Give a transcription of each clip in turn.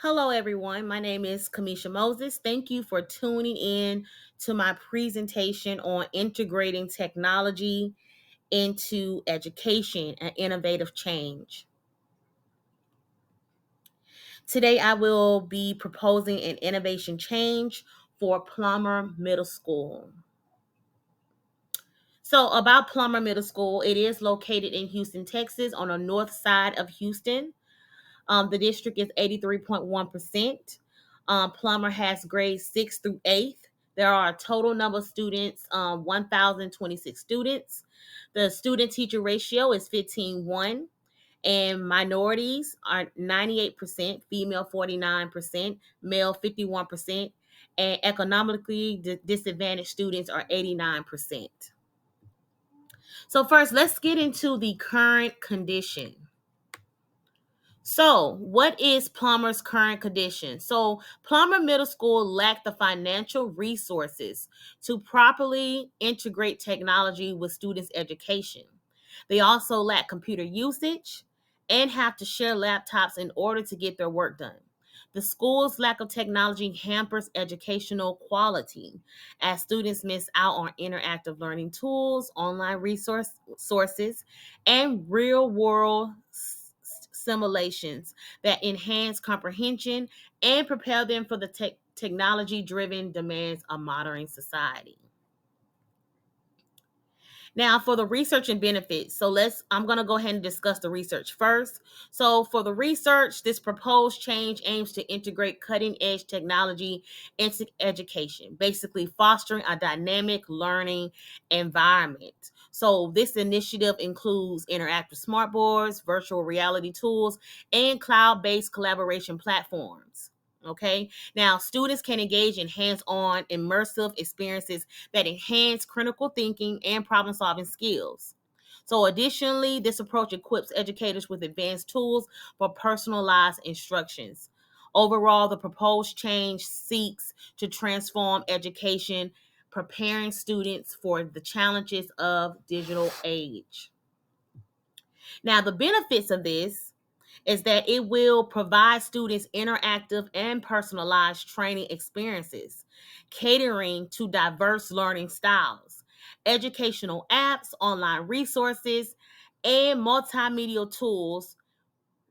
Hello, everyone. My name is Kamisha Moses. Thank you for tuning in to my presentation on integrating technology into education and innovative change. Today, I will be proposing an innovation change for Plummer Middle School. So, about Plummer Middle School, it is located in Houston, Texas, on the north side of Houston. The district is 83.1%. Plummer has grades 6 through 8th. There are a total number of students, 1,026 students. The student teacher ratio is 15:1, and minorities are 98%, female 49%, male 51%, and economically disadvantaged students are 89%. So, first, let's get into the current condition. So, what is Plummer's current condition? So, Plummer Middle School lacked the financial resources to properly integrate technology with students' education. They also lack computer usage and have to share laptops in order to get their work done. The school's lack of technology hampers educational quality as students miss out on interactive learning tools, online sources, and real world simulations that enhance comprehension and prepare them for the technology driven demands of modern society. Now, for the research and benefits. I'm going to go ahead and discuss the research first. So, for the research, this proposed change aims to integrate cutting edge technology into education, basically fostering a dynamic learning environment. So, this initiative includes interactive smartboards, virtual reality tools, and cloud based collaboration platforms. Okay. Now, students can engage in hands on immersive experiences that enhance critical thinking and problem solving skills. So, additionally, this approach equips educators with advanced tools for personalized instructions. Overall, the proposed change seeks to transform education, preparing students for the challenges of digital age. Now, the benefits of this is that it will provide students interactive and personalized training experiences, catering to diverse learning styles, educational apps, online resources, and multimedia tools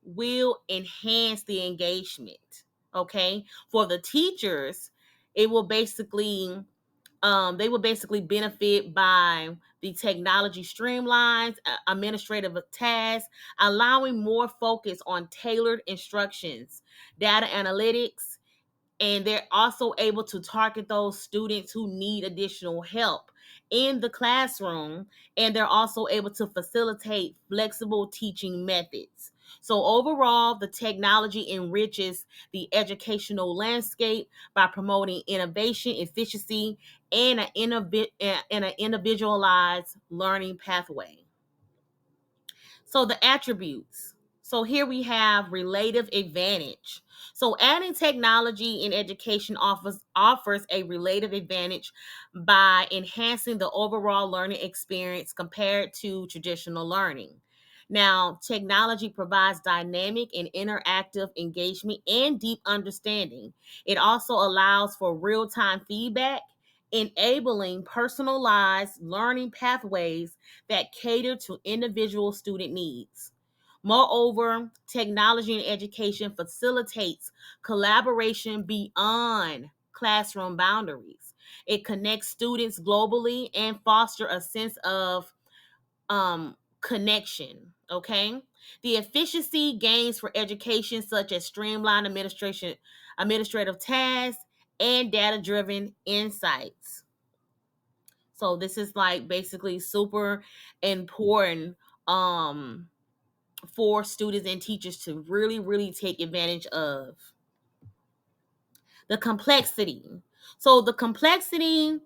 will enhance the engagement. Okay. For the teachers, it will basically they will basically benefit by the technology streamlines, administrative tasks, allowing more focus on tailored instructions, data analytics, and they're also able to target those students who need additional help in the classroom, and they're also able to facilitate flexible teaching methods. So overall, the technology enriches the educational landscape by promoting innovation, efficiency, and an individualized learning pathway. So the attributes. So here we have relative advantage. So adding technology in education offers a relative advantage by enhancing the overall learning experience compared to traditional learning. Now, technology provides dynamic and interactive engagement and deep understanding. It also allows for real-time feedback, enabling personalized learning pathways that cater to individual student needs. Moreover, technology in education facilitates collaboration beyond classroom boundaries. It connects students globally and foster a sense of connection. Okay, the efficiency gains for education, such as streamlined administrative tasks, and data-driven insights. So this is like basically super important for students and teachers to really take advantage of. The complexity. So the complexity,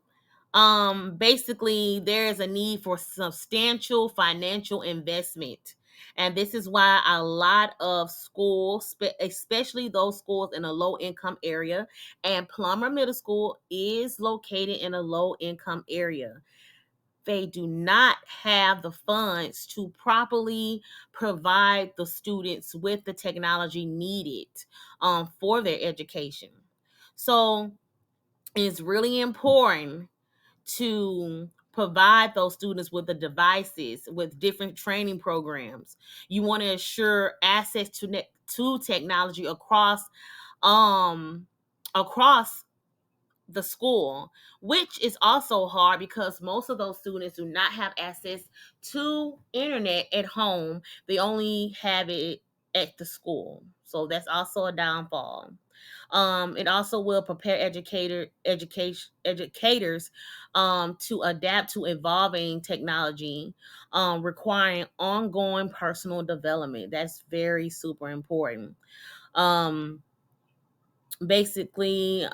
basically there is a need for substantial financial investment. And this is why a lot of schools, especially those schools in a low income area, and Plummer Middle School is located in a low income area. they do not have the funds to properly provide the students with the technology needed for their education. So it's really important to provide those students with the devices, with different training programs. You want to ensure access to technology um across the school, which is also hard because most of those students do not have access to internet at home. They only have it at the school. So that's also a downfall. It also will prepare educators to adapt to evolving technology, requiring ongoing personal development. That's very super important. Um, basically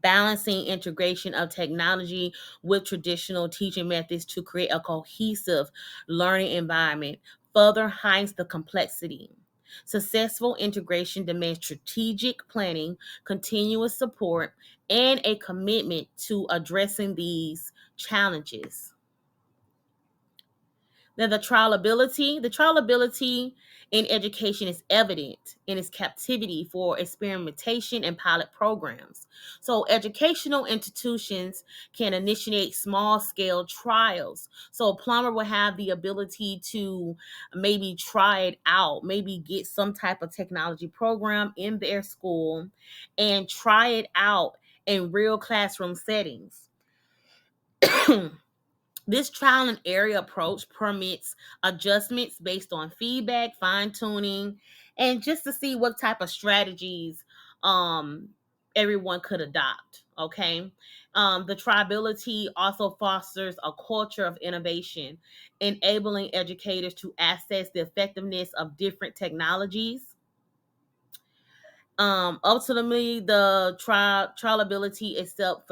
balancing integration of technology with traditional teaching methods to create a cohesive learning environment further hides the complexity. Successful integration demands strategic planning, continuous support, and a commitment to addressing these challenges. Now, the trialability in education is evident in its captivity for experimentation and pilot programs. So, educational institutions can initiate small scale trials. So, a plumber will have the ability to maybe try it out, maybe get some type of technology program in their school and try it out in real classroom settings. This trial and error approach permits adjustments based on feedback, fine tuning, and just to see what type of strategies um, everyone could adopt. Okay. The triability also fosters a culture of innovation, enabling educators to assess the effectiveness of different technologies. Ultimately, the trialability itself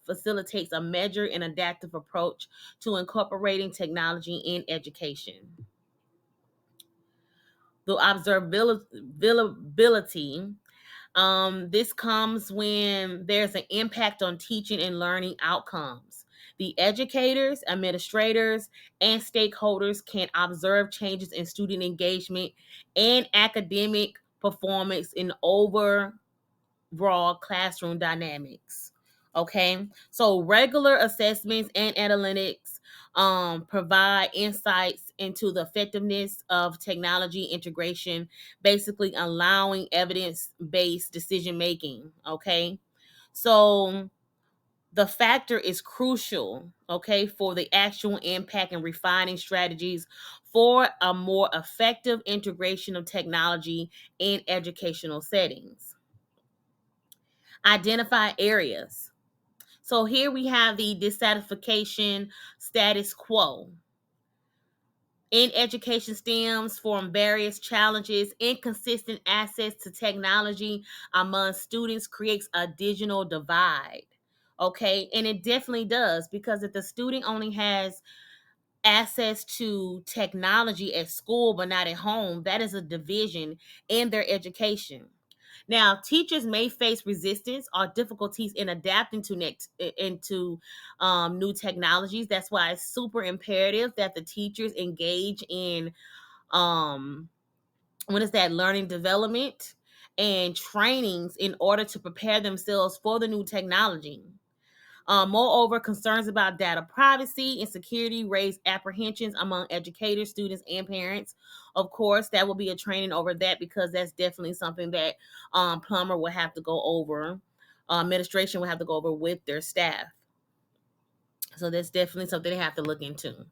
facilitates a measured and adaptive approach to incorporating technology in education. The observability, this comes when there's an impact on teaching and learning outcomes. The educators, administrators, and stakeholders can observe changes in student engagement and academic performance in overall classroom dynamics. Okay, so regular assessments and analytics provide insights into the effectiveness of technology integration, basically allowing evidence based decision making. Okay, so the factor is crucial, okay, for the actual impact and refining strategies for a more effective integration of technology in educational settings. Identify areas. So here we have the dissatisfaction status quo. In education stems from various challenges. Inconsistent access to technology among students creates a digital divide. Okay, and it definitely does, because if the student only has access to technology at school but not at home, that is a division in their education. Now, teachers may face resistance or difficulties in adapting to into new technologies. That's why it's super imperative that the teachers engage in um, what is that, learning development and trainings in order to prepare themselves for the new technology. Moreover, concerns about data privacy and security raise apprehensions among educators, students, and parents. Of course, that will be a training over that, because that's definitely something that Plummer will have to go over. Administration will have to go over with their staff. So that's definitely something they have to look into.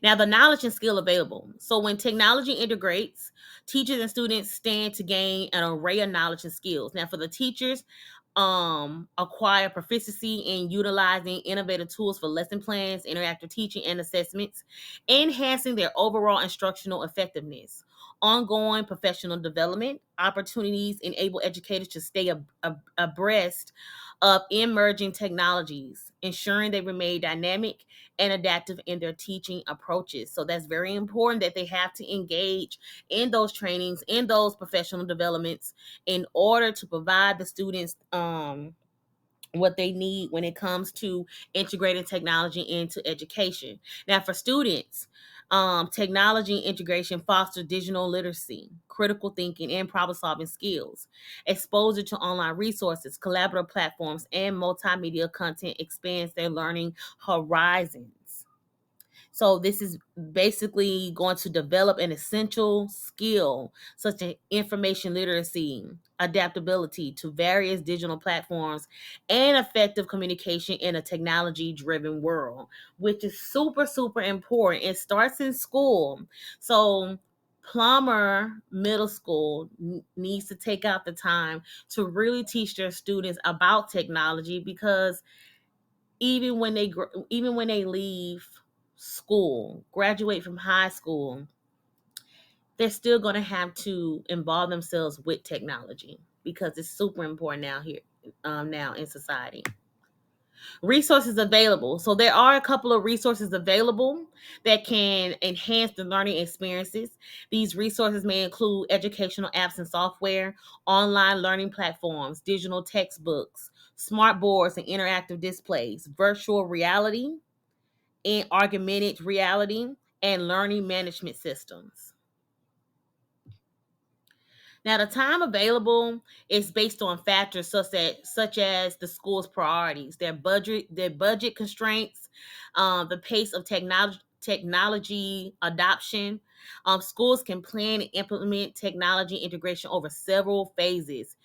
Now, the knowledge and skill available. So when technology integrates, teachers and students stand to gain an array of knowledge and skills. Now, for the teachers, acquire proficiency in utilizing innovative tools for lesson plans, interactive teaching, and assessments, enhancing their overall instructional effectiveness. Ongoing professional development opportunities enable educators to stay abreast of emerging technologies, ensuring they remain dynamic and adaptive in their teaching approaches. So that's very important, that they have to engage in those trainings, in those professional developments, in order to provide the students what they need when it comes to integrating technology into education. Now, for students, technology integration fosters digital literacy, critical thinking, and problem solving skills. Exposure to online resources, collaborative platforms, and multimedia content expands their learning horizons. So this is basically going to develop an essential skill such as information literacy, adaptability to various digital platforms, and effective communication in a technology driven world, which is super, super important. It starts in school. So Plummer Middle School needs to take out the time to really teach their students about technology, because even when they leave school, graduate from high school, they're still going to have to involve themselves with technology because it's super important now in society. Resources available. So there are a couple of resources available that can enhance the learning experiences. These resources may include educational apps and software, online learning platforms, digital textbooks, smart boards and interactive displays, virtual reality and augmented reality, and learning management systems. Now, the time available is based on factors such as the school's priorities, their budget constraints, the pace of technology adoption. Schools can plan and implement technology integration over several phases.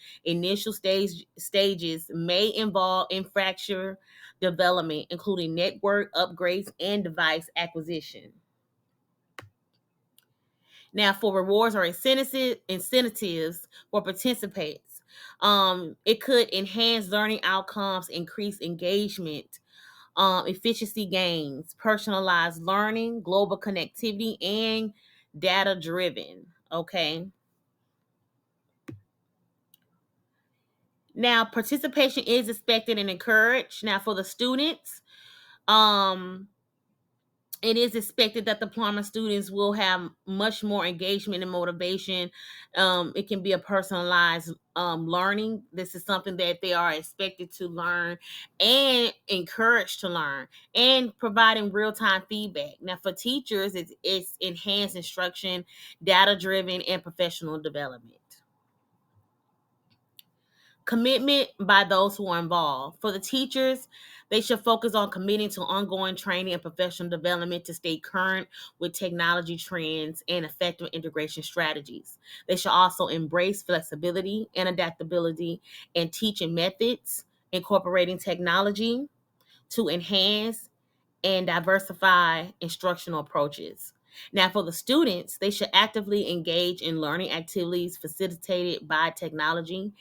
Stages may involve infrastructure development, including network upgrades and device acquisition. Now, for rewards or incentives for participants, it could enhance learning outcomes, increase engagement, efficiency gains, personalized learning, global connectivity, and data driven. Okay. Now, participation is expected and encouraged. Now, for the students, um, it is expected that the Plummer students will have much more engagement and motivation. It can be a personalized learning. This is something that they are expected to learn and encouraged to learn, and providing real time feedback. Now, for teachers, it's enhanced instruction, data driven, and professional development. Commitment by those who are involved. For the teachers, they should focus on committing to ongoing training and professional development to stay current with technology trends and effective integration strategies. They should also embrace flexibility and adaptability in teaching methods, incorporating technology to enhance and diversify instructional approaches. Now, for the students, they should actively engage in learning activities facilitated by technology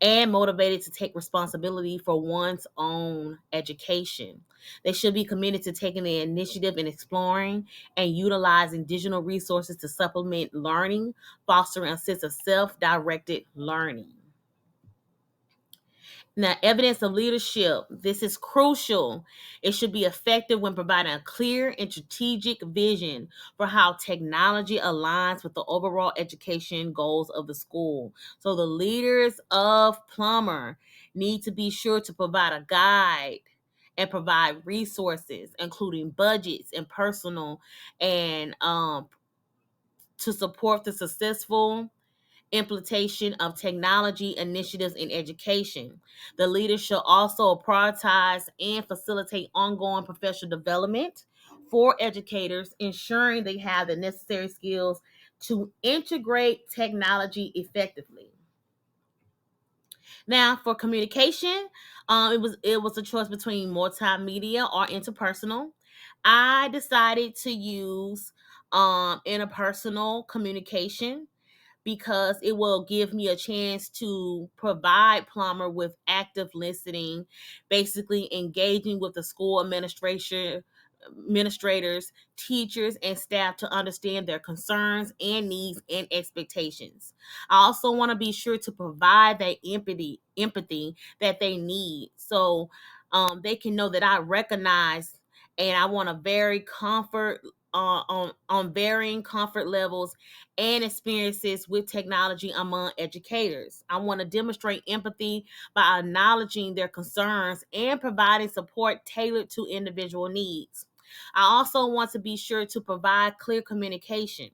and motivated to take responsibility for one's own education. They should be committed to taking the initiative in exploring and utilizing digital resources to supplement learning, fostering a sense of self directed learning. Now, evidence of leadership. This is crucial. It should be effective when providing a clear and strategic vision for how technology aligns with the overall education goals of the school. So, the leaders of Plummer need to be sure to provide a guide and provide resources, including budgets and personal, and to support the successful implementation of technology initiatives in education. The leaders should also prioritize and facilitate ongoing professional development for educators, ensuring they have the necessary skills to integrate technology effectively. Now, for communication, it was a choice between multimedia or interpersonal. I decided to use interpersonal communication because it will give me a chance to provide Plummer with active listening, basically engaging with the school administrators, teachers, and staff to understand their concerns and needs and expectations. I also want to be sure to provide that empathy that they need, so they can know that I recognize and I want a very comfort on varying comfort levels and experiences with technology among educators. I want to demonstrate empathy by acknowledging their concerns and providing support tailored to individual needs. I also want to be sure to provide clear communication.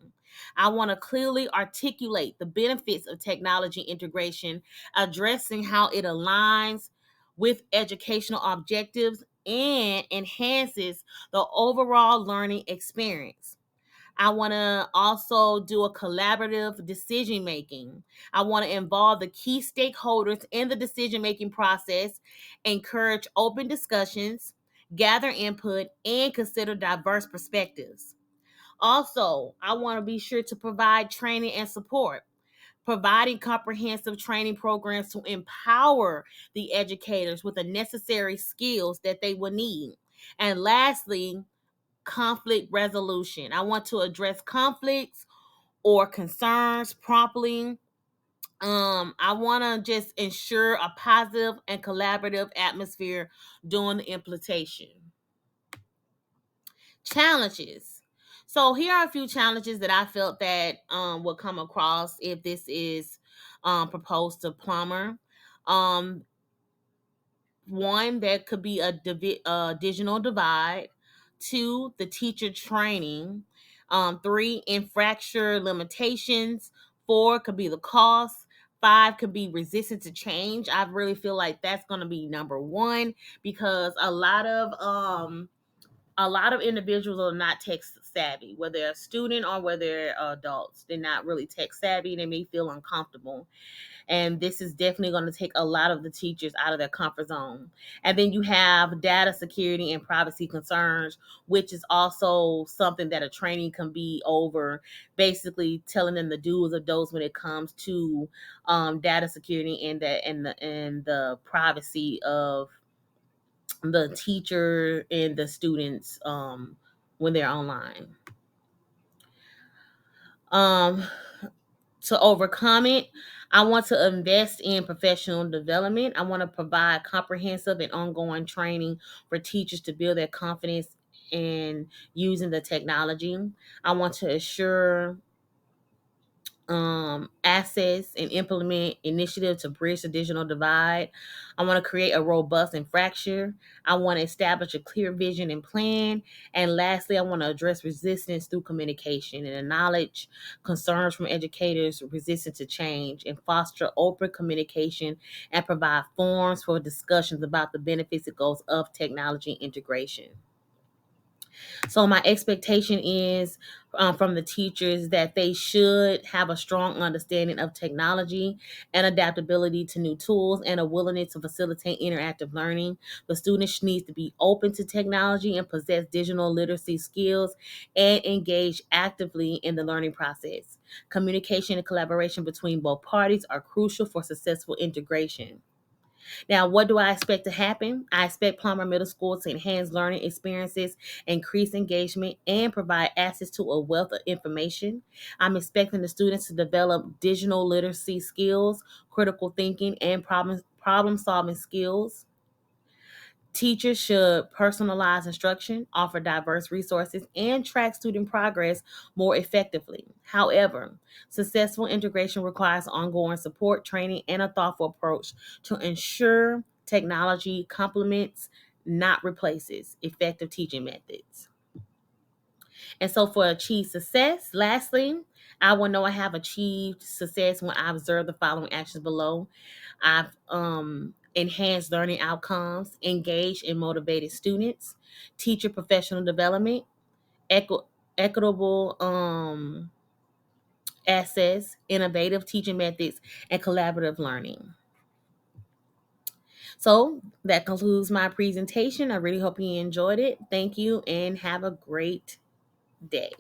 I want to clearly articulate the benefits of technology integration, addressing how it aligns with educational objectives and enhances the overall learning experience. I want to also do a collaborative decision making. I want to involve the key stakeholders in the decision making process, encourage open discussions, gather input, and consider diverse perspectives. Also, I want to be sure to provide training and support, providing comprehensive training programs to empower the educators with the necessary skills that they will need. And lastly, conflict resolution. I want to address conflicts or concerns properly. I want to just ensure a positive and collaborative atmosphere during the implementation. Challenges. So here are a few challenges that I felt that will come across if this is proposed to Plummer. Um, One, there could be a digital divide. Two, the teacher training. Three, infrastructure limitations. Four could be the cost. Five could be resistance to change. I really feel like that's going to be number one, because a lot of individuals are not tech savvy, whether they're a student or whether they're adults. They're not really tech savvy. They may feel uncomfortable. And this is definitely going to take a lot of the teachers out of their comfort zone. And then you have data security and privacy concerns, which is also something that a training can be over, basically telling them the do's or don'ts when it comes to data security and the privacy of the teacher and the students when they're online. Um, to overcome it, I want to invest in professional development. I want to provide comprehensive and ongoing training for teachers to build their confidence in using the technology. I want to assure access and implement initiatives to bridge the digital divide. I want to create a robust infrastructure. I want to establish a clear vision and plan. And lastly, I want to address resistance through communication and acknowledge concerns from educators resistant to change, and foster open communication and provide forums for discussions about the benefits and goals of technology integration. So my expectation is from the teachers that they should have a strong understanding of technology and adaptability to new tools and a willingness to facilitate interactive learning. The students needs to be open to technology and possess digital literacy skills and engage actively in the learning process. Communication and collaboration between both parties are crucial for successful integration. Now, what do I expect to happen? I expect Plummer Middle School to enhance learning experiences, increase engagement, and provide access to a wealth of information. I'm expecting the students to develop digital literacy skills, critical thinking, and problem solving skills. Teachers should personalize instruction, offer diverse resources, and track student progress more effectively. However, successful integration requires ongoing support, training, and a thoughtful approach to ensure technology complements, not replaces, effective teaching methods. And so, for achieved success, lastly, I will know I have achieved success when I observe the following actions below. I've enhanced learning outcomes, engaged and motivated students, teacher professional development, equitable access, innovative teaching methods, and collaborative learning. So that concludes my presentation. I really hope you enjoyed it. Thank you and have a great day.